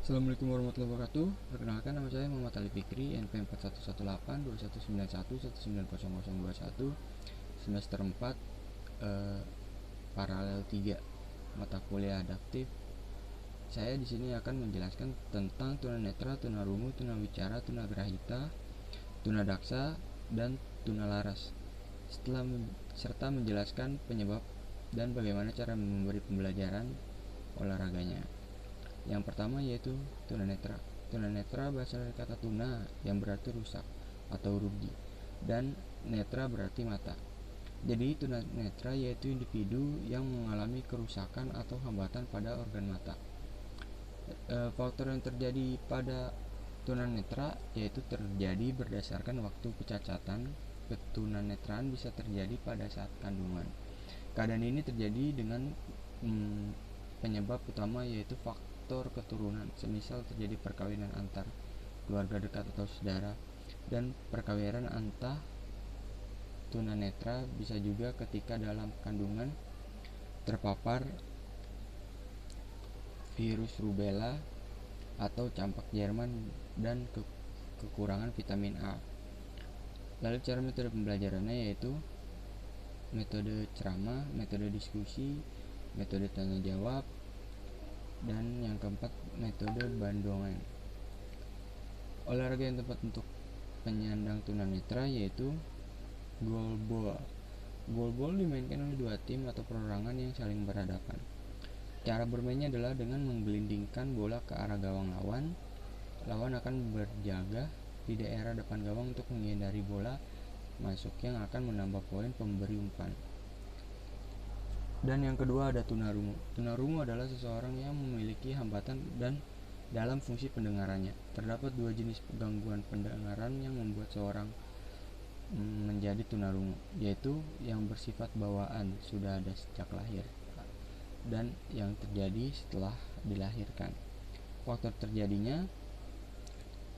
Assalamualaikum warahmatullahi wabarakatuh. Perkenalkan, nama saya Muhammad Ali Fikri, NP 4118 2191 semester 4, paralel 3, mata kuliah adaptif. Saya di sini akan menjelaskan tentang tunanetra, tunarungu, tunawicara, tunagrahita, tunadaksa, dan tunalaras. Serta menjelaskan penyebab dan bagaimana cara memberi pembelajaran olahraganya. Yang pertama yaitu tunanetra. Tunanetra berasal dari kata tuna yang berarti rusak atau rugi, dan netra berarti mata. Jadi tunanetra yaitu individu yang mengalami kerusakan atau hambatan pada organ mata. Faktor yang terjadi pada tunanetra yaitu terjadi berdasarkan waktu kecacatan. Ketunanetraan bisa terjadi pada saat kandungan. Keadaan ini terjadi dengan penyebab utama yaitu faktor keturunan, semisal terjadi perkawinan antar keluarga dekat atau saudara, dan perkawinan antah tunanetra bisa juga ketika dalam kandungan terpapar virus rubella atau campak Jerman dan kekurangan vitamin A. Lalu cara metode pembelajarannya yaitu metode ceramah, metode diskusi, metode tanya jawab, dan yang keempat metode bandongan. Olahraga yang tepat untuk penyandang tunanetra yaitu goalball. Goalball dimainkan oleh dua tim atau perorangan yang saling berhadapan. Cara bermainnya adalah dengan menggelindingkan bola ke arah gawang lawan. Lawan akan berjaga di daerah depan gawang untuk menghindari bola masuk yang akan menambah poin pemberi umpan. Dan yang kedua ada tunarungu. Tunarungu adalah seseorang yang memiliki hambatan dan dalam fungsi pendengarannya. Terdapat dua jenis gangguan pendengaran yang membuat seorang menjadi tunarungu, yaitu yang bersifat bawaan sudah ada sejak lahir dan yang terjadi setelah dilahirkan. Faktor terjadinya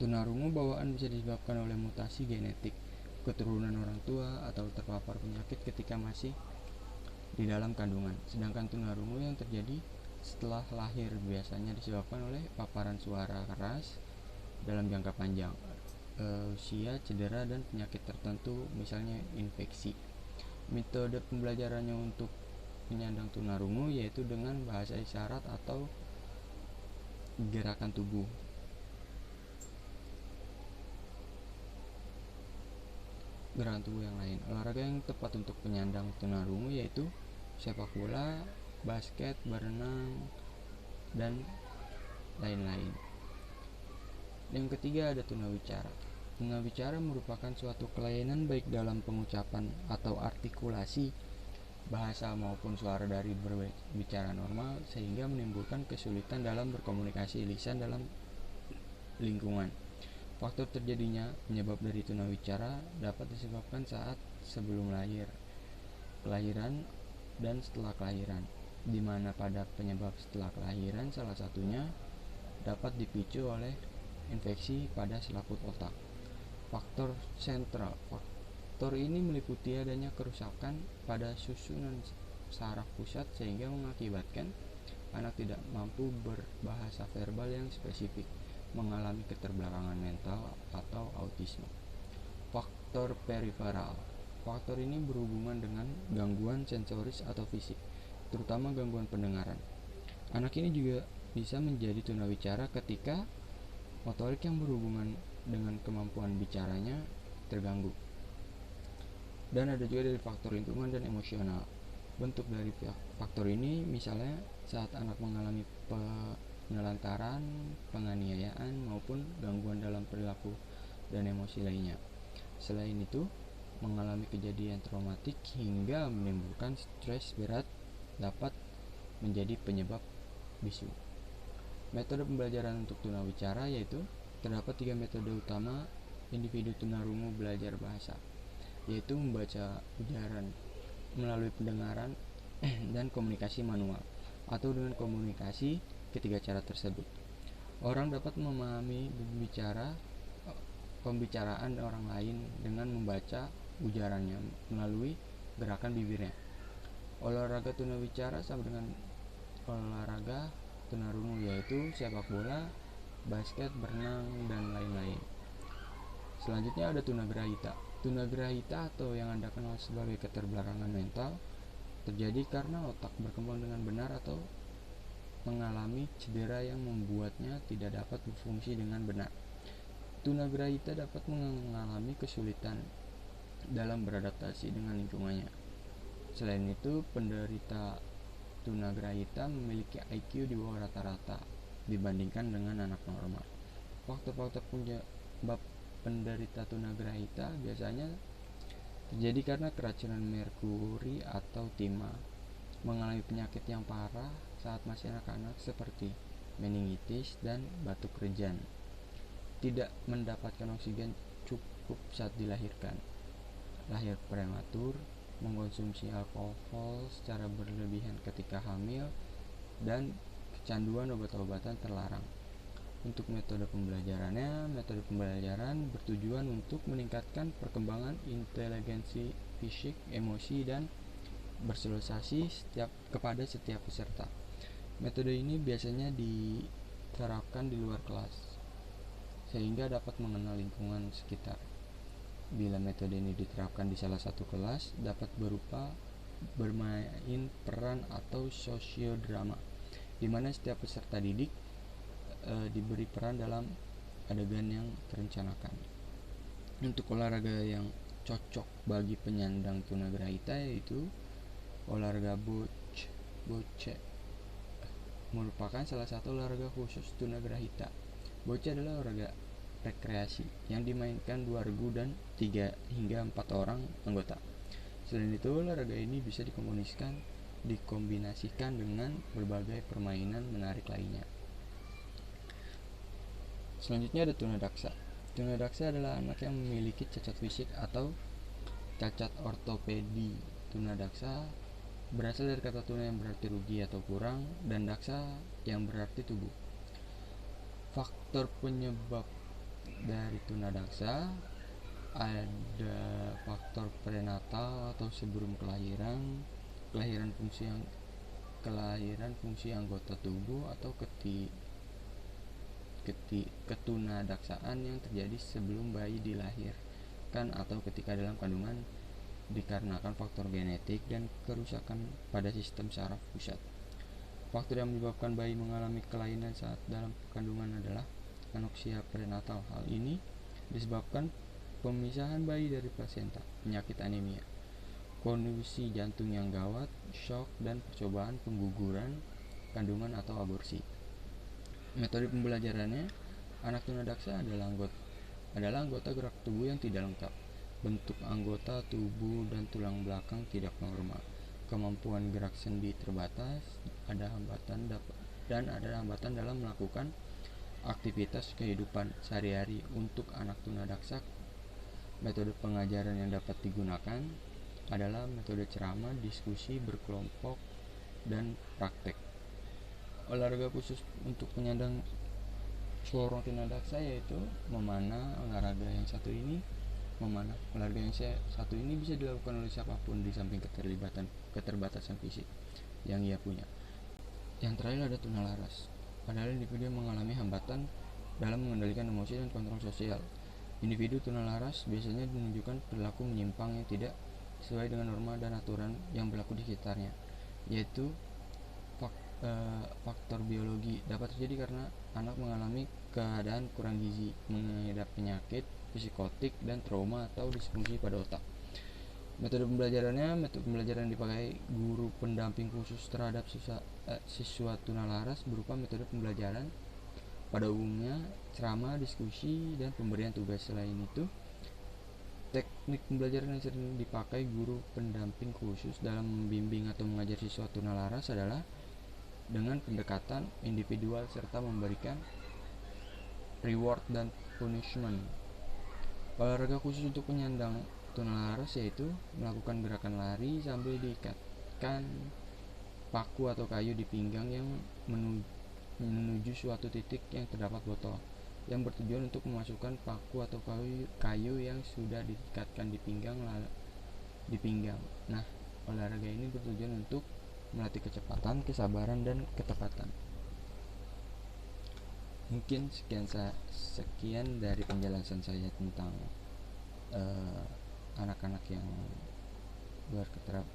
tunarungu bawaan bisa disebabkan oleh mutasi genetik, keturunan orang tua, atau terpapar penyakit ketika masih di dalam kandungan. Sedangkan tunarungu yang terjadi setelah lahir biasanya disebabkan oleh paparan suara keras dalam jangka panjang, usia, cedera, dan penyakit tertentu, misalnya infeksi. Metode pembelajarannya untuk penyandang tunarungu yaitu dengan bahasa isyarat atau gerakan tubuh. Gerakan tubuh yang lain. Olahraga yang tepat untuk penyandang tunarungu yaitu sepak bola, basket, berenang, dan lain-lain. Yang ketiga ada tunawicara. Tunawicara merupakan suatu kelainan baik dalam pengucapan atau artikulasi bahasa maupun suara dari berbicara normal, sehingga menimbulkan kesulitan dalam berkomunikasi lisan dalam lingkungan. Faktor terjadinya penyebab dari tunawicara dapat disebabkan saat sebelum lahir, kelahiran, dan setelah kelahiran, di mana pada penyebab setelah kelahiran salah satunya dapat dipicu oleh infeksi pada selaput otak. Faktor sentral. Faktor ini meliputi adanya kerusakan pada susunan saraf pusat sehingga mengakibatkan anak tidak mampu berbahasa verbal yang spesifik, mengalami keterbelakangan mental atau autisme. Faktor periferal. Faktor ini berhubungan dengan gangguan sensoris atau fisik, terutama gangguan pendengaran. Anak ini juga bisa menjadi tunawicara ketika motorik yang berhubungan dengan kemampuan bicaranya terganggu. Dan ada juga dari faktor lingkungan dan emosional. Bentuk dari faktor ini misalnya saat anak mengalami penelantaran, penganiayaan, maupun gangguan dalam perilaku dan emosi lainnya. Selain itu, mengalami kejadian traumatik hingga menimbulkan stres berat dapat menjadi penyebab bisu. Metode pembelajaran untuk tunawicara yaitu terdapat 3 metode utama individu tunarungu belajar bahasa, yaitu membaca ujaran melalui pendengaran dan komunikasi manual, atau dengan komunikasi ketiga cara tersebut. Orang dapat memahami pembicaraan orang lain dengan membaca ujarannya melalui gerakan bibirnya. Olahraga tunawicara sama dengan olahraga tunarungu yaitu sepak bola, basket, berenang, dan lain-lain. Selanjutnya ada tunagrahita. Tunagrahita atau yang Anda kenal sebagai keterbelakangan mental terjadi karena otak berkembang dengan benar atau mengalami cedera yang membuatnya tidak dapat berfungsi dengan benar. Tunagrahita dapat mengalami kesulitan dalam beradaptasi dengan lingkungannya. Selain itu, penderita tunagrahita memiliki IQ di bawah rata-rata dibandingkan dengan anak normal. Faktor-faktor penyebab penderita tunagrahita biasanya terjadi karena keracunan merkuri atau timah, mengalami penyakit yang parah saat masih anak-anak seperti meningitis dan batuk rejan, tidak mendapatkan oksigen cukup saat dilahirkan, lahir prematur, mengkonsumsi alkohol secara berlebihan ketika hamil, dan kecanduan obat-obatan terlarang. Untuk metode pembelajaran bertujuan untuk meningkatkan perkembangan inteligensi fisik, emosi, dan bersosialisasi kepada setiap peserta. Metode ini biasanya diterapkan di luar kelas, sehingga dapat mengenal lingkungan sekitar. Bila metode ini diterapkan di salah satu kelas, dapat berupa bermain peran atau sosiodrama, di mana setiap peserta didik diberi peran dalam adegan yang terencanakan. Untuk olahraga yang cocok bagi penyandang tunagrahita yaitu olahraga bocce merupakan salah satu olahraga khusus tunagrahita. Bocce adalah olahraga rekreasi yang dimainkan 2 regu dan 3 hingga 4 orang anggota. Selain itu, olahraga ini bisa dikombinasikan dengan berbagai permainan menarik lainnya. Selanjutnya ada tunadaksa. Tunadaksa adalah anak yang memiliki cacat fisik atau cacat ortopedi. Tunadaksa berasal dari kata tuna yang berarti rugi atau kurang, dan daksa yang berarti tubuh. Faktor penyebab dari tunadaksa ada faktor prenatal atau sebelum kelahiran fungsi anggota tubuh, atau ketunadaksaan yang terjadi sebelum bayi dilahirkan atau ketika dalam kandungan dikarenakan faktor genetik dan kerusakan pada sistem saraf pusat. Faktor yang menyebabkan bayi mengalami kelainan saat dalam kandungan adalah anoksia prenatal. Hal ini disebabkan pemisahan bayi dari plasenta, penyakit anemia, kondisi jantung yang gawat, shock, dan percobaan pengguguran kandungan atau aborsi. Metode pembelajarannya, anak tunadaksa adalah anggota gerak tubuh yang tidak lengkap. Bentuk anggota tubuh dan tulang belakang tidak normal. Kemampuan gerak sendi terbatas, ada hambatan dalam melakukan aktivitas kehidupan sehari-hari. Untuk anak tunadaksa, metode pengajaran yang dapat digunakan adalah metode ceramah, diskusi, berkelompok, dan praktek. Olahraga khusus untuk penyandang seorang tunadaksa yaitu memanah. Olahraga yang satu ini bisa dilakukan oleh siapapun di samping keterbatasan fisik yang ia punya. Yang terakhir ada tunalaras, adalah individu yang mengalami hambatan dalam mengendalikan emosi dan kontrol sosial. Individu tunalaras biasanya menunjukkan perilaku menyimpang yang tidak sesuai dengan norma dan aturan yang berlaku di sekitarnya, yaitu faktor biologi. Dapat terjadi karena anak mengalami keadaan kurang gizi, mengidap penyakit psikotik, dan trauma atau disfungsi pada otak. Metode pembelajaran yang dipakai guru pendamping khusus terhadap siswa tunalaras berupa metode pembelajaran pada umumnya, ceramah, diskusi, dan pemberian tugas. Selain itu, teknik pembelajaran yang sering dipakai guru pendamping khusus dalam membimbing atau mengajar siswa tunalaras adalah dengan pendekatan individual serta memberikan reward dan punishment. Olahraga khusus untuk penyandang tunalaras yaitu melakukan gerakan lari sambil diikatkan paku atau kayu di pinggang yang menuju suatu titik yang terdapat botol, yang bertujuan untuk memasukkan paku atau kayu yang sudah diikatkan di pinggang. Nah, olahraga ini bertujuan untuk melatih kecepatan, kesabaran, dan ketepatan. Mungkin sekian dari penjelasan saya tentang eh, anak-anak yang berketerap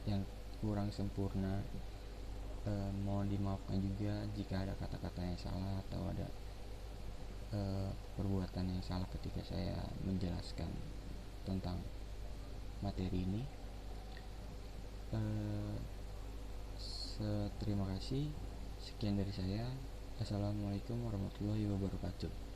yang kurang sempurna. Mohon dimaafkan juga jika ada kata-kata yang salah atau ada perbuatan yang salah ketika saya menjelaskan tentang materi ini. Terima kasih. Sekian dari saya. Assalamualaikum warahmatullahi wabarakatuh.